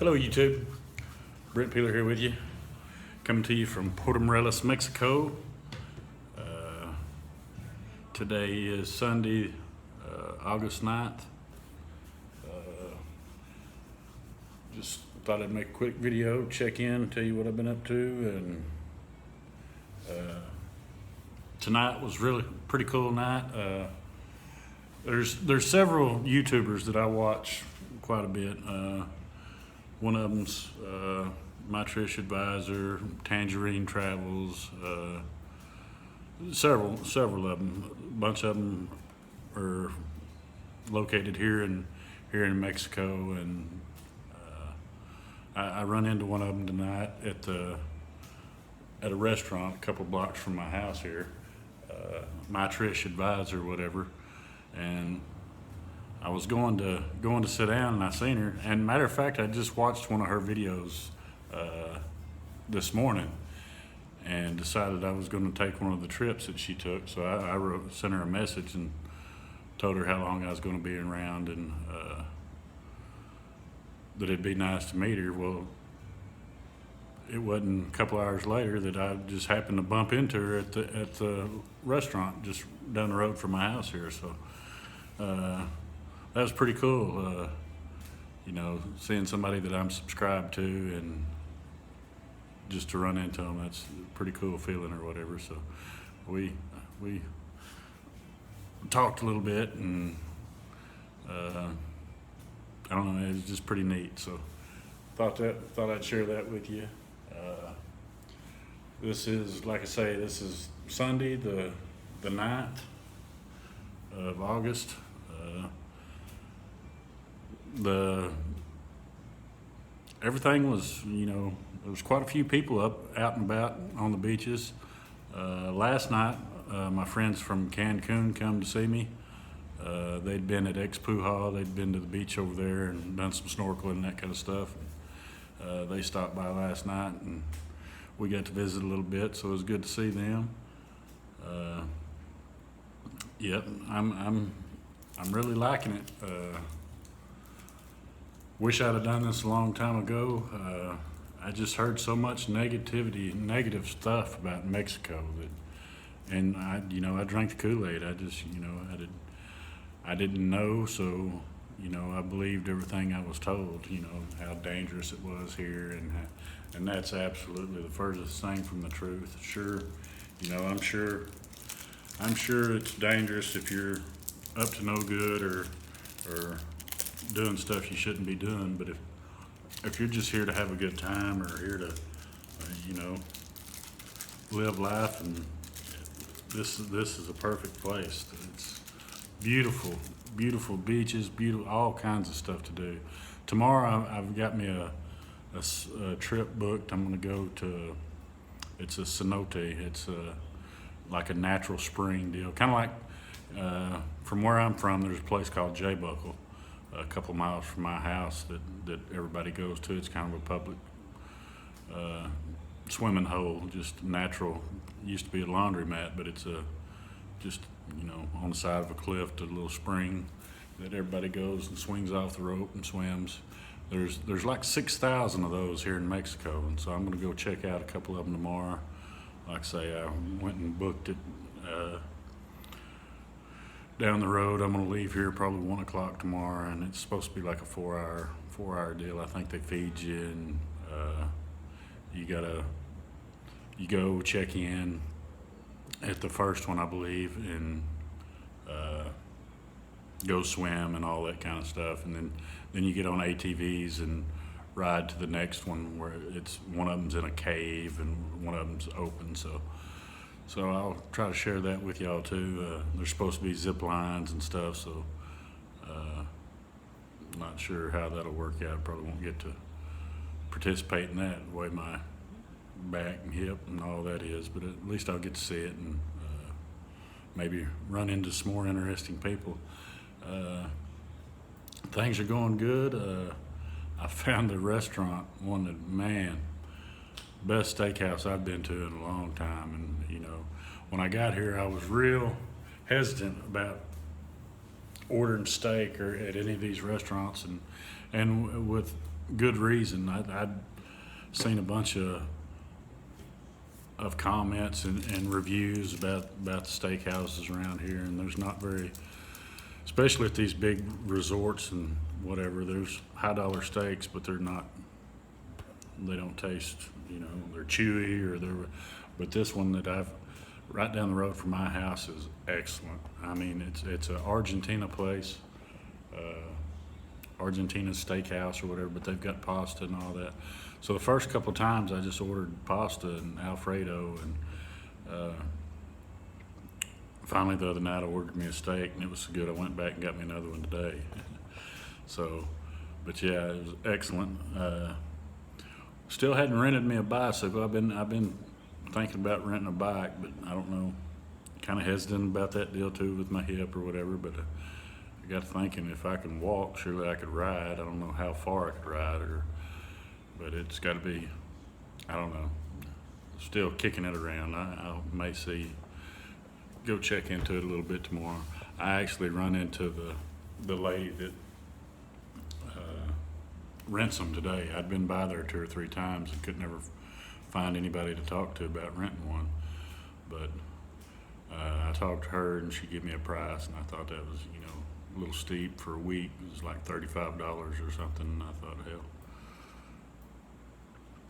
Hello YouTube, Brent Peeler here with you, coming to you from Puerto, Morelos, Mexico. Today is Sunday, August 9th. Just thought I'd make a quick video, check in, tell you what I've been up to, and tonight was really a pretty cool night. There's several YouTubers that I watch quite a bit. One of them's My Trish Advisor, Tangerine Travels, several of them. A bunch of them are located here in Mexico, and I run into one of them tonight at a restaurant a couple blocks from my house here. My Trish Advisor, whatever, and I was going to sit down, and I seen her. And matter of fact, I just watched one of her videos this morning, and decided I was going to take one of the trips that she took. So I sent her a message and told her how long I was going to be around, and that it'd be nice to meet her. Well, it wasn't a couple hours later that I just happened to bump into her at the restaurant just down the road from my house here. So that was pretty cool, seeing somebody that I'm subscribed to, and just to run into them. That's a pretty cool feeling or whatever. So we talked a little bit, and I don't know, it was just pretty neat. So thought I'd share that with you. This is, like I say, this is Sunday, the 9th of August. Everything was, there was quite a few people out and about on the beaches. Last night, my friends from Cancun come to see me. They'd been at Expuja, they'd been to the beach over there and done some snorkeling and that kind of stuff. They stopped by last night, and we got to visit a little bit, so it was good to see them. Yep, I'm really liking it. Wish I'd have done this a long time ago. I just heard so much negative stuff about Mexico and I drank the Kool-Aid. I didn't know, so I believed everything I was told. How dangerous it was here, and that's absolutely the furthest thing from the truth. Sure, I'm sure it's dangerous if you're up to no good or doing stuff you shouldn't be doing. But if you're just here to have a good time, or here to live life, and this is a perfect place. It's beautiful beaches, beautiful, all kinds of stuff to do. Tomorrow I've got me a trip booked. I'm going to go to, it's a cenote. It's like a natural spring deal, kind of like from where I'm from. There's a place called J Buckle, a couple miles from my house, that everybody goes to. It's kind of a public swimming hole, just natural. Used to be a laundromat, but it's just on the side of a cliff to a little spring that everybody goes and swings off the rope and swims. There's like 6,000 of those here in Mexico, and so I'm going to go check out a couple of them tomorrow. Like I say, I went and booked it down the road. I'm going to leave here probably 1 o'clock tomorrow, and it's supposed to be like a 4-hour deal. I think they feed you, and you go check in at the first one, I believe, and go swim and all that kind of stuff, and then you get on ATVs and ride to the next one, where it's one of them's in a cave and one of them's open. So I'll try to share that with y'all too. There's supposed to be zip lines and stuff, so I'm not sure how that'll work out. Probably won't get to participate in that, the way my back and hip and all that is, but at least I'll get to see it, and maybe run into some more interesting people. Things are going good. I found a restaurant, best steakhouse I've been to in a long time. And when I got here, I was real hesitant about ordering steak or at any of these restaurants, and with good reason. I'd seen a bunch of comments and reviews about the steakhouses around here, and there's not very, especially at these big resorts and whatever. There's high dollar steaks, but they don't taste, they're chewy or they're. But this one that I've right down the road from my house is excellent. I mean, it's an Argentina place. Argentina steakhouse or whatever, but they've got pasta and all that. So the first couple of times I just ordered pasta and Alfredo, and finally the other night I ordered me a steak and it was so good I went back and got me another one today. So, but yeah, it was excellent. Still hadn't rented me a bicycle. I've been thinking about renting a bike, but I don't know. Kind of hesitant about that deal too with my hip or whatever, but. I got thinking if I can walk, surely I could ride. I don't know how far I could ride, but it's got to be, I don't know, still kicking it around. I may go check into it a little bit tomorrow. I actually run into the lady that rents them today. I'd been by there 2 or 3 times and could never find anybody to talk to about renting one, but I talked to her and she gave me a price, and I thought that was, a little steep for a week. It was like $35 or something, and I thought, hell,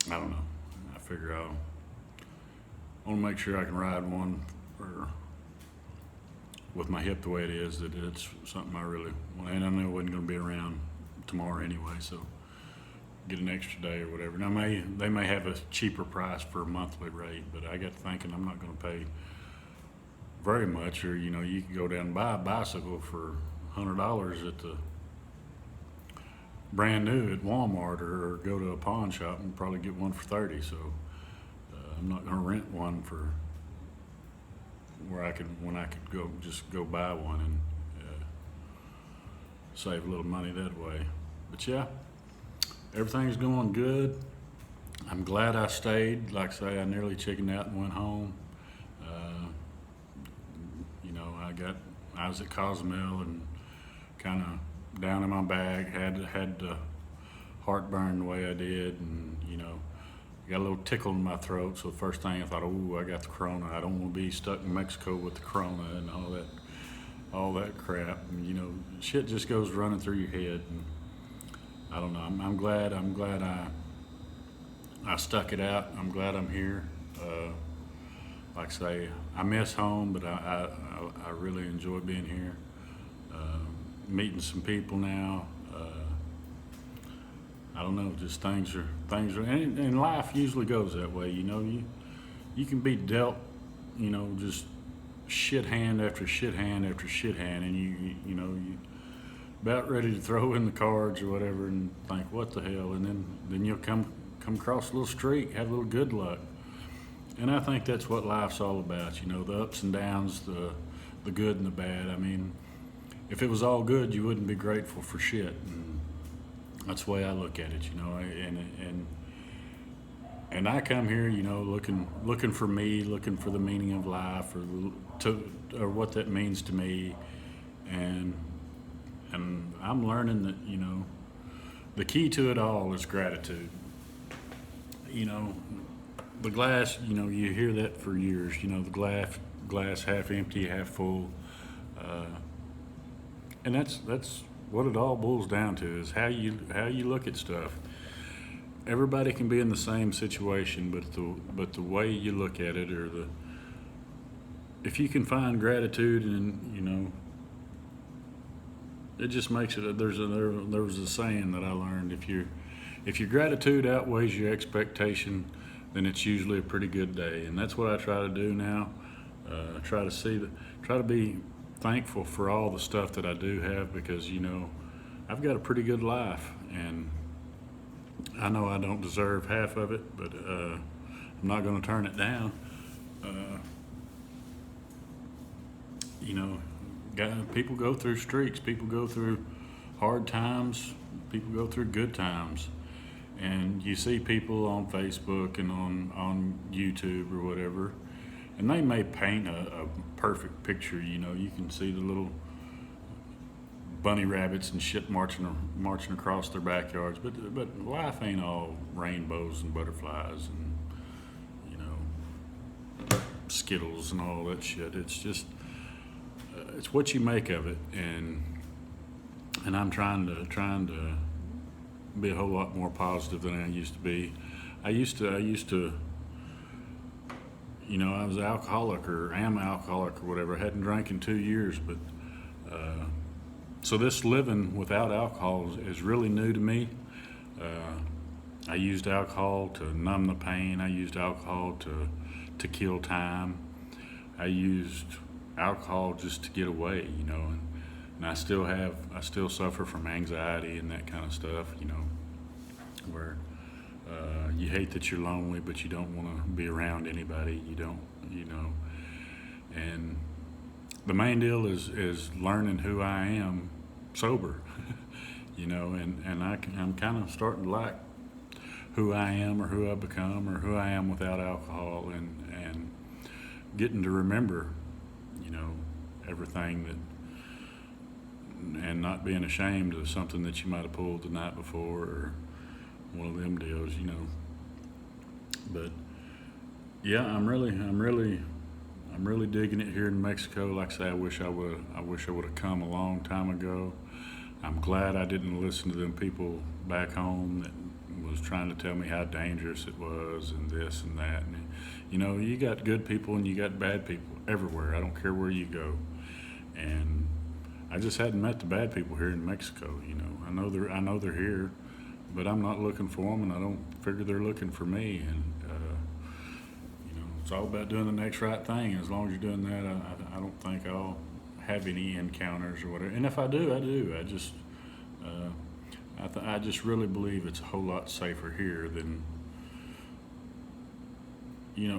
I don't know. I figure I want to make sure I can ride one with my hip the way it is, that it's something I really want. And I knew I wasn't going to be around tomorrow anyway, so get an extra day or whatever. Now, they may have a cheaper price for a monthly rate, but I got thinking I'm not going to pay very much, or, you can go down and buy a bicycle for $100 at the brand new at Walmart, or go to a pawn shop and probably get one for 30. So I'm not going to rent one for when I could go buy one and save a little money that way. But yeah, everything's going good. I'm glad I stayed. Like I say, I nearly chickened out and went home. I was at Cozumel and kind of down in my bag, had the heartburn the way I did, and got a little tickle in my throat. So the first thing I thought, oh, I got the corona. I don't want to be stuck in Mexico with the corona and all that crap. And, shit just goes running through your head. And I don't know. I'm glad I stuck it out. I'm glad I'm here. Like I say, I miss home, but I really enjoy being here. Meeting some people now. I don't know, just things are, and life usually goes that way. You can be dealt, just shit hand after shit hand after shit hand, and you about ready to throw in the cards or whatever, and think, what the hell, and then you'll come across a little streak, have a little good luck. And I think that's what life's all about, the ups and downs, the good and the bad. I mean, if it was all good, you wouldn't be grateful for shit. And that's the way I look at it, and I come here, looking for me, looking for the meaning of life, or what that means to me, and I'm learning that, the key to it all is gratitude. The glass, you hear that for years, the glass half empty, half full. And that's what it all boils down to, is how you look at stuff. Everybody can be in the same situation, but the way you look at it, or if you can find gratitude, and it just makes it. There was a saying that I learned: if your gratitude outweighs your expectation, then it's usually a pretty good day. And that's what I try to do now. Try to be thankful for all the stuff that I do have, because I've got a pretty good life, and I know I don't deserve half of it, but I'm not going to turn it down. People go through streaks, people go through hard times, people go through good times, and you see people on Facebook and on YouTube or whatever, and they may paint a perfect picture. You can see the little bunny rabbits and shit marching across their backyards. But life ain't all rainbows and butterflies and Skittles and all that shit. It's just it's what you make of it, and I'm trying to be a whole lot more positive than I used to be. I used to I was alcoholic or am alcoholic or whatever. I hadn't drank in 2 years, but so this living without alcohol is really new to me. I used alcohol to numb the pain. I used alcohol to kill time. I used alcohol just to get away, and I still suffer from anxiety and that kind of stuff, where you hate that you're lonely, but you don't want to be around anybody. You don't, and the main deal is learning who I am sober, and I'm kind of starting to like who I am or who I've become or who I am without alcohol, and getting to remember, everything and not being ashamed of something that you might have pulled the night before or one of them deals, But yeah, I'm really digging it here in Mexico. Like I say, I wish I would have come a long time ago. I'm glad I didn't listen to them people back home that was trying to tell me how dangerous it was and this and that. And you got good people and you got bad people everywhere. I don't care where you go. And I just hadn't met the bad people here in Mexico. I know they're here, but I'm not looking for them, and I don't figure they're looking for me. And it's all about doing the next right thing. As long as you're doing that, I don't think I'll have any encounters or whatever. And if I do, I do. I just really believe it's a whole lot safer here than,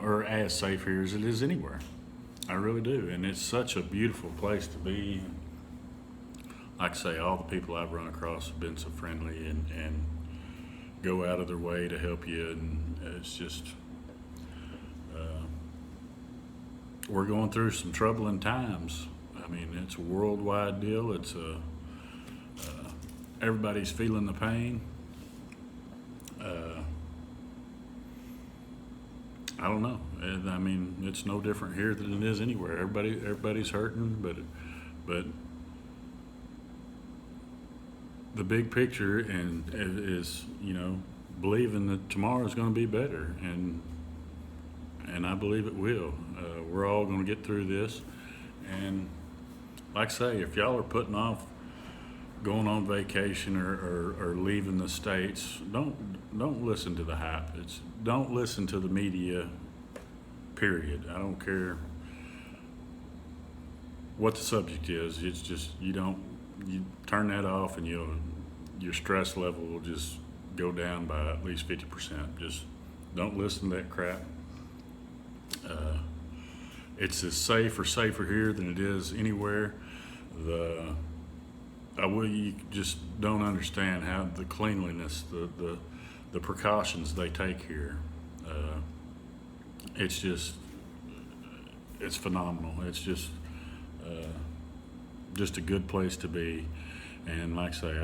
or as safe here as it is anywhere. I really do. And it's such a beautiful place to be. Like I say, all the people I've run across have been so friendly and go out of their way to help you. And it's just, we're going through some troubling times. I mean, it's a worldwide deal. It's everybody's feeling the pain. I don't know. I mean, it's no different here than it is anywhere. Everybody's hurting, but the big picture is believing that tomorrow's going to be better, and I believe it will. We're all going to get through this, and like I say, if y'all are putting off going on vacation or leaving the states, don't listen to the hype. Don't listen to the media, period. I don't care what the subject is. It's just you turn that off, and your stress level will just go down by at least 50%. Just don't listen to that crap. It's as safe or safer here than it is anywhere. You just don't understand how the cleanliness, the precautions they take here. It's phenomenal. It's just a good place to be. And like I say,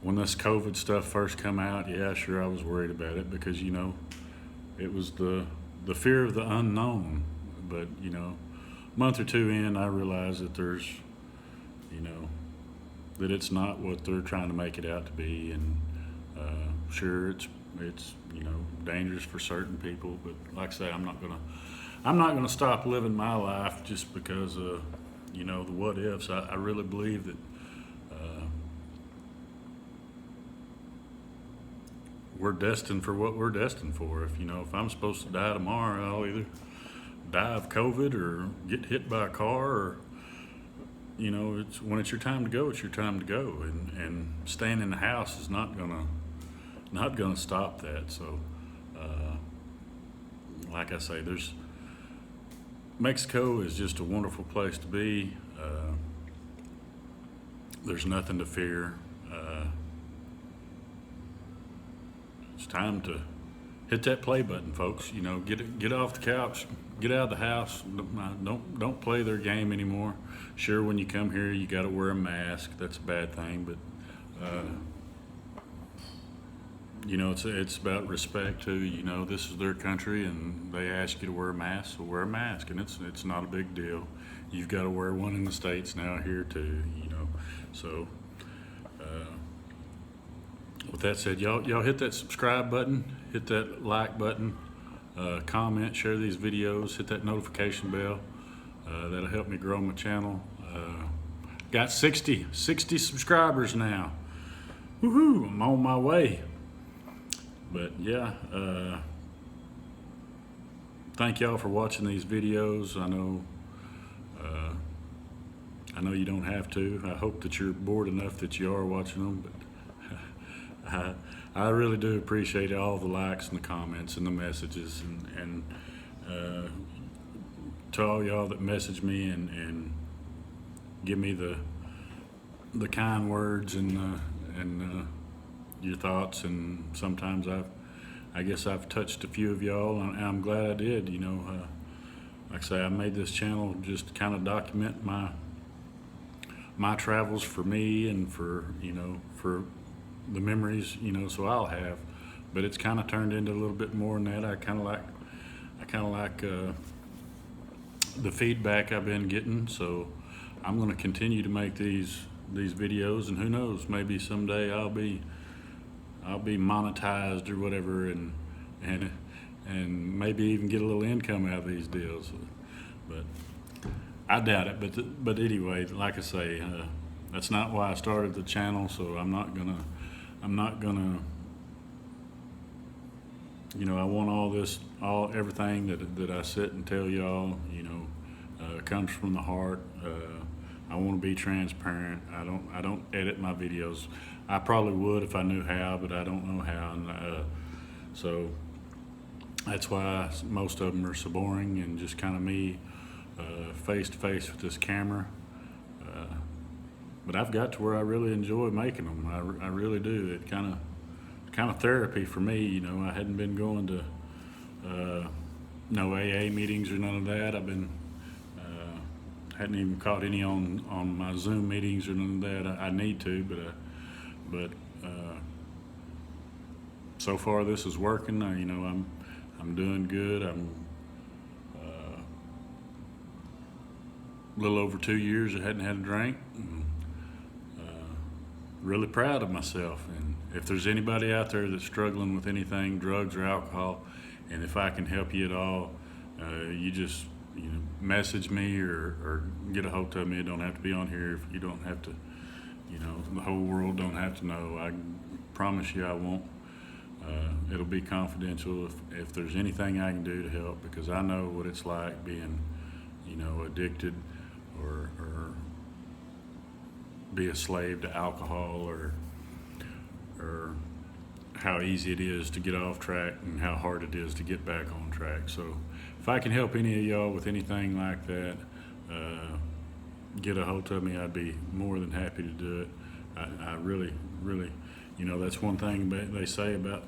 when this COVID stuff first come out, yeah, sure, I was worried about it because it was the fear of the unknown. But a month or two in, I realized that there's that it's not what they're trying to make it out to be, and sure, it's dangerous for certain people. But like I say, I'm not gonna stop living my life just because of the what ifs. I really believe that we're destined for what we're destined for. If I'm supposed to die tomorrow, I'll either die of COVID or get hit by a car, or it's when it's your time to go, it's your time to go, and staying in the house is not gonna stop that. So like I say, Mexico is just a wonderful place to be. There's nothing to fear. It's time to hit that play button, folks. You know, get off the couch, get out of the house. Don't play their game anymore. Sure, when you come here, you got to wear a mask. That's a bad thing, but you know, it's about respect too. You know, this is their country, and they ask you to wear a mask, so wear a mask, and it's not a big deal. You've got to wear one in the States now here too. You know, so. With that said, y'all hit that subscribe button, hit that like button, comment, share these videos, hit that notification bell. That'll help me grow my channel. Got 60 subscribers now. Woohoo! I'm on my way. But yeah, thank y'all for watching these videos. I know you don't have to. I hope that you're bored enough that you are watching them, but I really do appreciate all the likes and the comments and the messages, and to all y'all that message me and give me the kind words and your thoughts. And sometimes I guess I've touched a few of y'all, and I'm glad I did. You know, like I say, I made this channel just to kind of document my travels for me and for for the memories, you know, so I'll have. But it's kind of turned into a little bit more than that. I kind of like the feedback I've been getting, so I'm going to continue to make these videos, and who knows, maybe someday I'll be monetized or whatever, and maybe even get a little income out of these deals. But I doubt it. But anyway, like I say, that's not why I started the channel, so I'm not gonna, you know, I want everything that I sit and tell y'all, you know, comes from the heart. I want to be transparent. I don't edit my videos. I probably would if I knew how, but I don't know how, and so that's why most of them are so boring and just kind of me face to face with this camera. But I've got to where I really enjoy making them. I really do. It kind of therapy for me. You know, I hadn't been going to no AA meetings or none of that. I've been hadn't even caught any on my Zoom meetings or none of that. I need to, but so far this is working. You know, I'm doing good. I'm a little over 2 years I hadn't had a drink. Really proud of myself, and if there's anybody out there that's struggling with anything, drugs or alcohol, and if I can help you at all, you just message me or get a hold of me. It don't have to be on here. If you don't have to, you know, the whole world don't have to know. I promise you I won't. It'll be confidential if there's anything I can do to help, because I know what it's like being, you know, addicted or be a slave to alcohol, or how easy it is to get off track and how hard it is to get back on track. So if I can help any of y'all with anything like that, get a hold of me. I'd be more than happy to do it. I really, you know, that's one thing they say about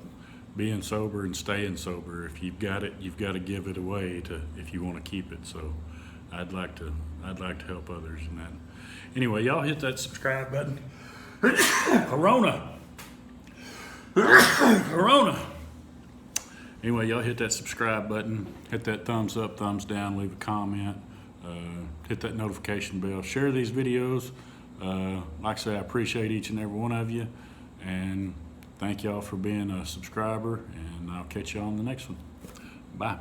being sober and staying sober. If you've got it, you've got to give it away if you want to keep it. So I'd like to help others in that. Anyway, y'all hit that subscribe button. Corona. Anyway, y'all hit that subscribe button, hit that thumbs up, thumbs down, leave a comment, hit that notification bell, share these videos. Like I say, I appreciate each and every one of you, and thank y'all for being a subscriber, and I'll catch you on the next one. Bye.